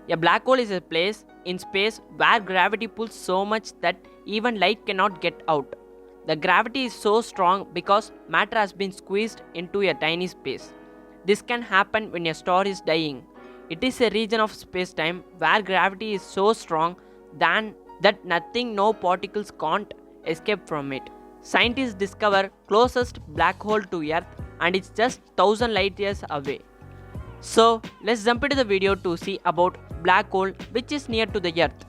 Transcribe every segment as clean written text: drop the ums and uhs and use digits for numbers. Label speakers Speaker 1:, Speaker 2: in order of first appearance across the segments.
Speaker 1: A black hole is a place in space where gravity pulls so much that even light cannot get out. The gravity is so strong because matter has been squeezed into a tiny space. This can happen when a star is dying. It is a region of space-time where gravity is so strong that nothing, no particles can't escape from it. Scientists discover closest black hole to Earth and it's just 1000 light years away. So let's jump into the video to see about black hole which is near to the Earth.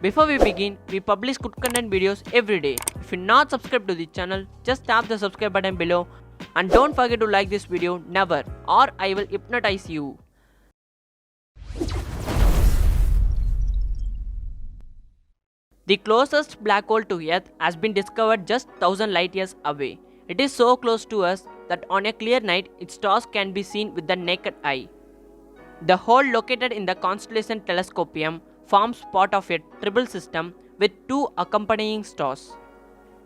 Speaker 1: Before we begin, we publish good content videos every day. If you're not subscribed to the channel, just tap the subscribe button below and don't forget to like this video never or I will hypnotize you. The closest black hole to Earth has been discovered just 1000 light years away. It is so close to us that on a clear night its stars can be seen with the naked eye. The hole located in the constellation Telescopium forms part of a triple system with two accompanying stars.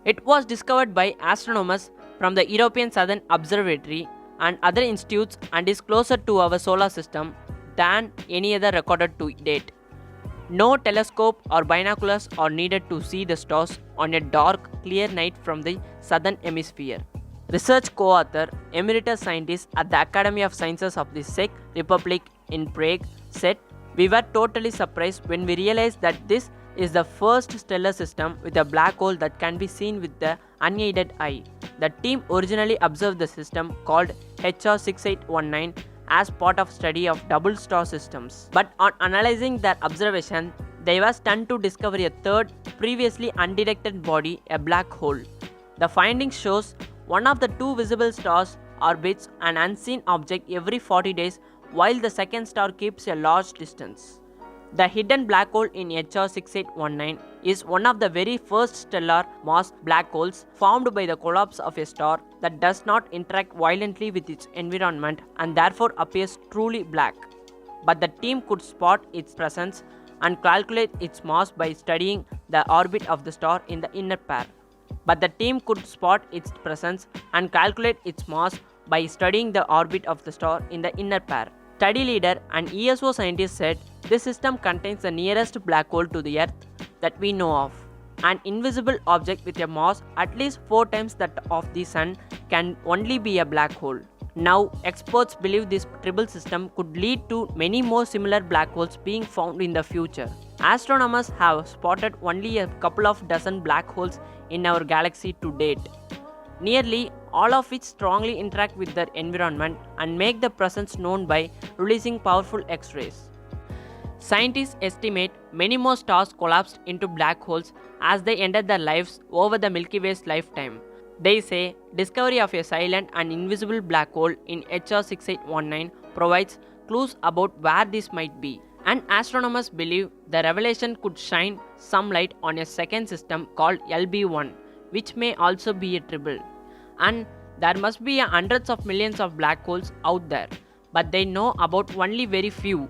Speaker 1: It was discovered by astronomers from the European Southern Observatory and other institutes and is closer to our solar system than any other recorded to date. No telescope or binoculars are needed to see the stars on a dark, clear night from the southern hemisphere. Research co-author, emeritus scientist at the Academy of Sciences of the Czech Republic in Prague said, "We were totally surprised when we realized that this is the first stellar system with a black hole that can be seen with the unaided eye." The team originally observed the system called HR6819 as part of study of double star systems. But on analyzing their observation, they were stunned to discover a third, previously undetected body, a black hole. The findings shows one of the two visible stars orbits an unseen object every 40 days while the second star keeps a large distance. The hidden black hole in HR6819 is one of the very first stellar mass black holes formed by the collapse of a star that does not interact violently with its environment and therefore appears truly black. But the team could spot its presence and calculate its mass by studying the orbit of the star in the inner pair. Study leader and ESO scientist said, "This system contains the nearest black hole to the Earth that we know of. An invisible object with a mass at least 4 times that of the Sun can only be a black hole." Now, experts believe this triple system could lead to many more similar black holes being found in the future. Astronomers have spotted only a couple of dozen black holes in our galaxy to date, nearly all of which strongly interact with their environment and make their presence known by releasing powerful X-rays. Scientists estimate many more stars collapsed into black holes as they ended their lives over the Milky Way's lifetime. They say discovery of a silent and invisible black hole in HR6819 provides clues about where this might be. And astronomers believe the revelation could shine some light on a second system called LB1, which may also be a triple. And there must be hundreds of millions of black holes out there, but they know about only very few.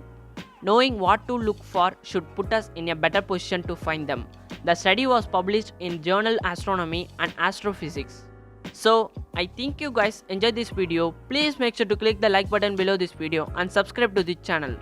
Speaker 1: Knowing what to look for should put us in a better position to find them. The study was published in journal Astronomy and Astrophysics. So, I think you guys enjoyed this video. Please make sure to click the like button below this video and subscribe to the channel.